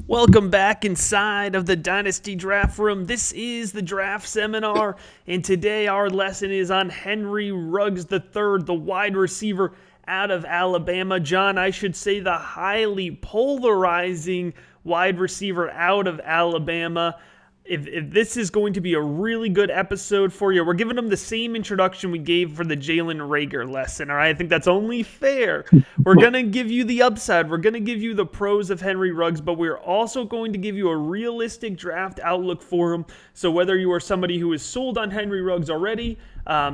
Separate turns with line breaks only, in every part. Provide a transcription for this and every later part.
Welcome back inside of the Dynasty Draft Room. This is the Draft Seminar, and today our lesson is on Henry Ruggs III, the wide receiver out of Alabama. John, I should say the highly polarizing wide receiver out of Alabama. If this is going to be a really good episode for you, we're giving them the same introduction we gave for the Jalen Reagor lesson, all right? I think that's only fair. We're going to give you the upside. We're going to give you the pros of Henry Ruggs, but we're also going to give you a realistic draft outlook for him. So whether you are somebody who is sold on Henry Ruggs already,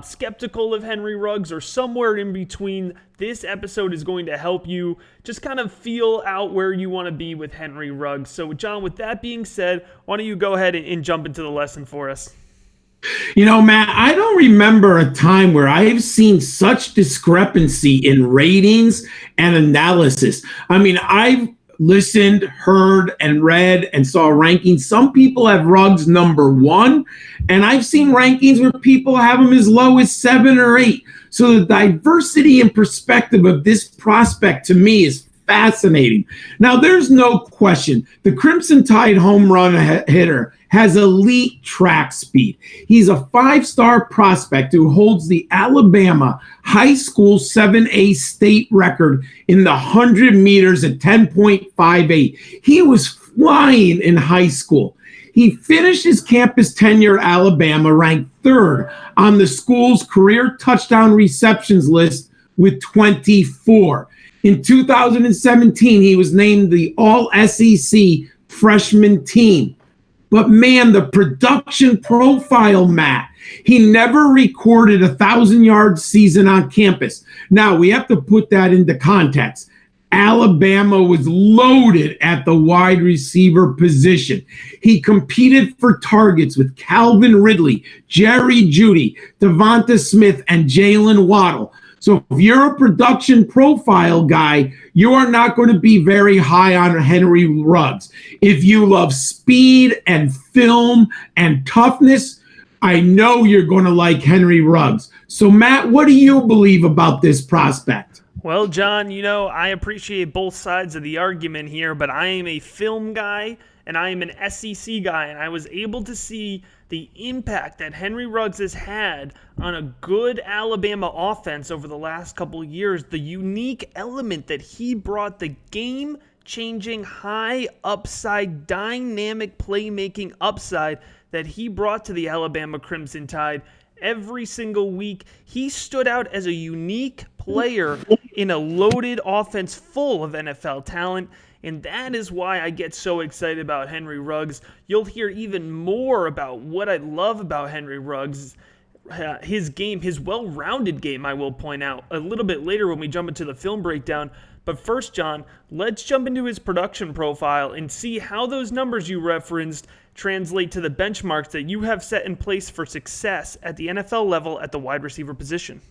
skeptical of Henry Ruggs, or somewhere in between, this episode is going to help you just kind of feel out where you want to be with Henry Ruggs. So, John, with that being said, why don't you go ahead and jump into the lesson for us?
You know, Matt, I don't remember a time where I've seen such discrepancy in ratings and analysis. I mean, I've listened, heard, and read and saw rankings. Some people have Ruggs number 1, and I've seen rankings where people have him as low as 7 or 8. So the diversity and perspective of this prospect to me is fascinating. Now, there's no question the Crimson Tide home run hitter has elite track speed. He's a 5-star prospect who holds the Alabama high school 7A state record in the 100 meters at 10.58. He was flying in high school. He finished his campus tenure at Alabama ranked 3rd on the school's career touchdown receptions list with 24. In 2017, he was named the All-SEC freshman team. But man, the production profile, Matt, he never recorded a 1,000-yard season on campus. Now, we have to put that into context. Alabama was loaded at the wide receiver position. He competed for targets with Calvin Ridley, Jerry Jeudy, Devonta Smith, and Jalen Waddle. So if you're a production profile guy, you are not going to be very high on Henry Ruggs. If you love speed and film and toughness, I know you're going to like Henry Ruggs. So Matt, what do you believe about this prospect?
Well, John, you know, I appreciate both sides of the argument here, but I am a film guy and I am an SEC guy, and I was able to see the impact that Henry Ruggs has had on a good Alabama offense over the last couple of years, the unique element that he brought, the game-changing, high upside, dynamic playmaking upside that he brought to the Alabama Crimson Tide. Every single week, he stood out as a unique player in a loaded offense full of NFL talent. And that is why I get so excited about Henry Ruggs. You'll hear even more about what I love about Henry Ruggs, his game, his well-rounded game, I will point out, a little bit later when we jump into the film breakdown. But first, John, let's jump into his production profile and see how those numbers you referenced translate to the benchmarks that you have set in place for success at the NFL level at the wide receiver position.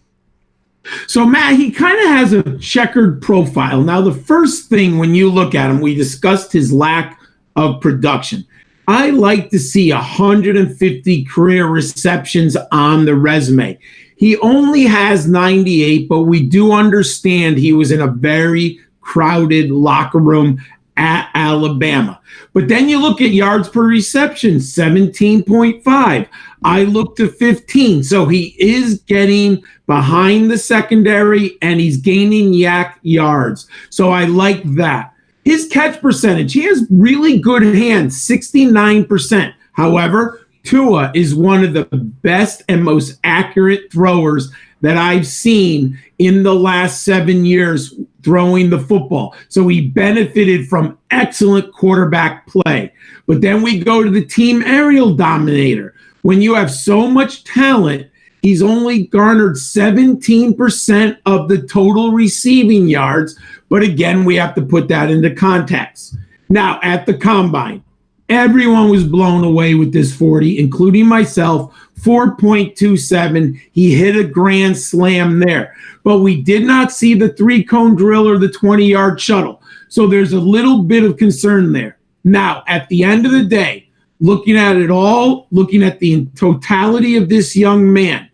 So, Matt, he kind of has a checkered profile. Now, the first thing when you look at him, we discussed his lack of production. I like to see 150 career receptions on the resume. He only has 98, but we do understand he was in a very crowded locker room at Alabama. But then you look at yards per reception, 17.5. I look to 15. So he is getting behind the secondary and he's gaining yak yards. So I like that. His catch percentage, he has really good hands, 69%. However, Tua is one of the best and most accurate throwers that I've seen in the last 7 years throwing the football. So he benefited from excellent quarterback play. But then we go to the team aerial dominator. When you have so much talent, he's only garnered 17% of the total receiving yards. But again, we have to put that into context. Now, at the combine, everyone was blown away with this 40, including myself, 4.27. He hit a grand slam there. But we did not see the 3-cone drill or the 20-yard shuttle. So there's a little bit of concern there. Now, at the end of the day, looking at it all, looking at the totality of this young man,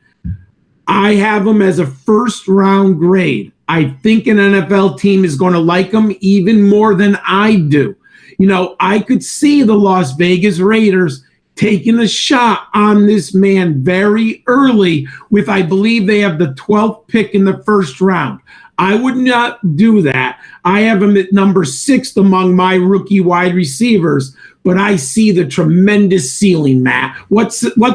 I have him as a first-round grade. I think an NFL team is going to like him even more than I do. I could see the Las Vegas Raiders taking a shot on this man very early with, I believe they have the 12th pick in the first round. I would not do that. I have him at number 6 among my rookie wide receivers, but I see the tremendous ceiling, Matt. What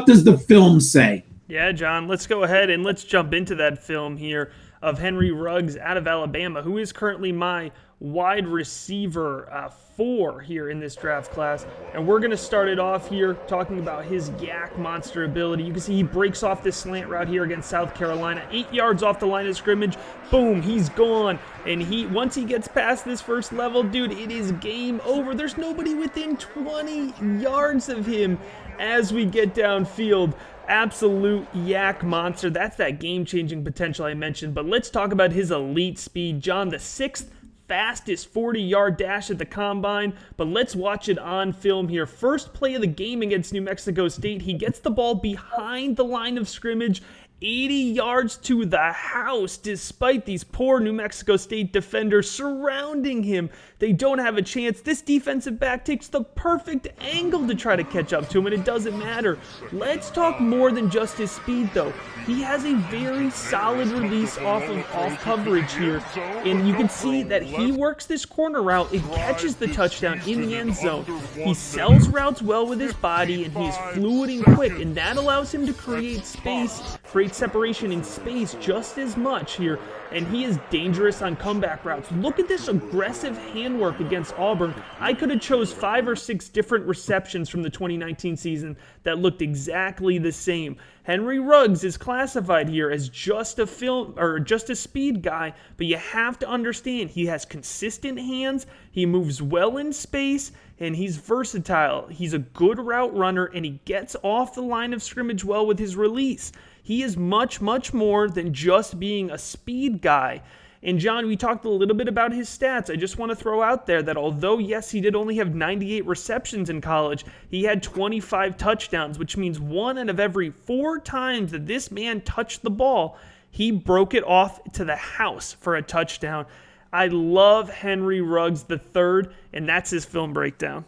does the film say?
Yeah, John, let's go ahead and let's jump into that film here of Henry Ruggs out of Alabama, who is currently my wide receiver 4 here in this draft class. And we're going to start it off here talking about his yak monster ability. You can see he breaks off this slant route here against South Carolina. 8 yards off the line of scrimmage. Boom, he's gone. And once he gets past this first level, dude, it is game over. There's nobody within 20 yards of him as we get downfield. Absolute yak monster. That's that game-changing potential I mentioned. But let's talk about his elite speed. John, the 6th fastest 40-yard dash at the combine, but let's watch it on film here. First play of the game against New Mexico State, he gets the ball behind the line of scrimmage, 80 yards to the house, despite these poor New Mexico State defenders surrounding him. They don't have a chance. This defensive back takes the perfect angle to try to catch up to him, and it doesn't matter. Let's talk more than just his speed, though. He has a very solid release off coverage here, and you can see that he works this corner route and catches the touchdown in the end zone. He sells routes well with his body, and he is fluid and quick, and that allows him to create space, create separation in space just as much here, and he is dangerous on comeback routes. Look at this aggressive handwork against Auburn. I could have chose 5 or 6 different receptions from the 2019 season that looked exactly the same. Henry Ruggs is classified here as just a speed guy, but you have to understand he has consistent hands, he moves well in space, and he's versatile. He's a good route runner, and he gets off the line of scrimmage well with his release. He is much, much more than just being a speed guy. And John, we talked a little bit about his stats. I just want to throw out there that although, yes, he did only have 98 receptions in college, he had 25 touchdowns, which means 1 out of every 4 times that this man touched the ball, he broke it off to the house for a touchdown. I love Henry Ruggs III, and that's his film breakdown.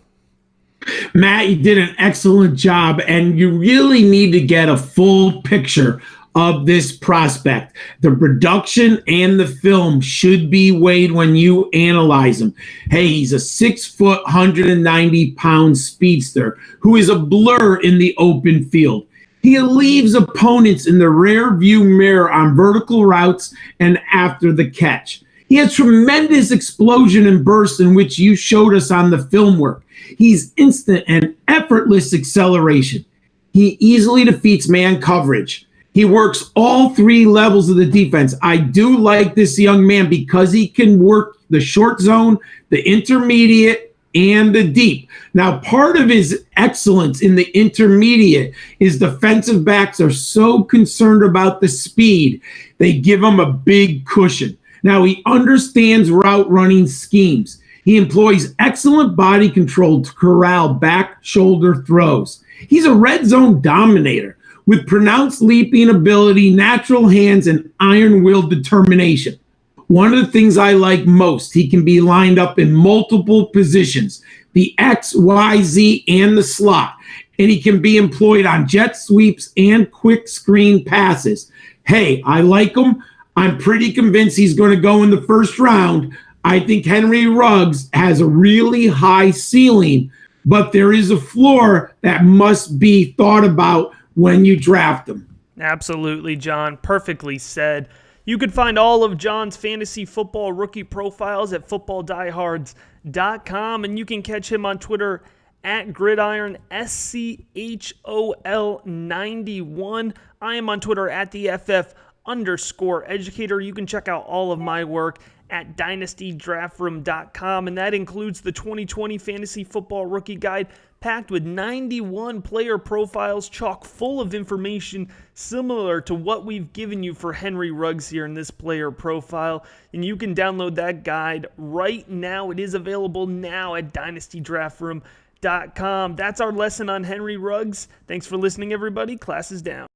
Matt, you did an excellent job, and you really need to get a full picture of this prospect. The production and the film should be weighed when you analyze him. Hey, he's a 6 foot, 190-pound speedster who is a blur in the open field. He leaves opponents in the rear view mirror on vertical routes and after the catch. He has tremendous explosion and burst in which you showed us on the film work. He's instant and effortless acceleration. He easily defeats man coverage. He works all 3 levels of the defense. I do like this young man because he can work the short zone, the intermediate, and the deep. Now, part of his excellence in the intermediate is defensive backs are so concerned about the speed, they give him a big cushion. Now, he understands route running schemes. He employs excellent body control to corral back shoulder throws. He's a red zone dominator with pronounced leaping ability, natural hands, and iron-willed determination. One of the things I like most, he can be lined up in multiple positions, the X, Y, Z, and the slot, and he can be employed on jet sweeps and quick screen passes. Hey, I like him. I'm pretty convinced he's going to go in the first round. I think Henry Ruggs has a really high ceiling, but there is a floor that must be thought about when you draft him.
Absolutely, John. Perfectly said. You can find all of John's fantasy football rookie profiles at footballdiehards.com, and you can catch him on Twitter at GridironSchol91. I am on Twitter at @TheFF_educator. You can check out all of my work at dynastydraftroom.com, and that includes the 2020 Fantasy Football Rookie Guide, packed with 91 player profiles, chock full of information similar to what we've given you for Henry Ruggs here in this player profile. And you can download that guide right now. It is available now at dynastydraftroom.com. That's our lesson on Henry Ruggs. Thanks for listening, everybody. Class is down.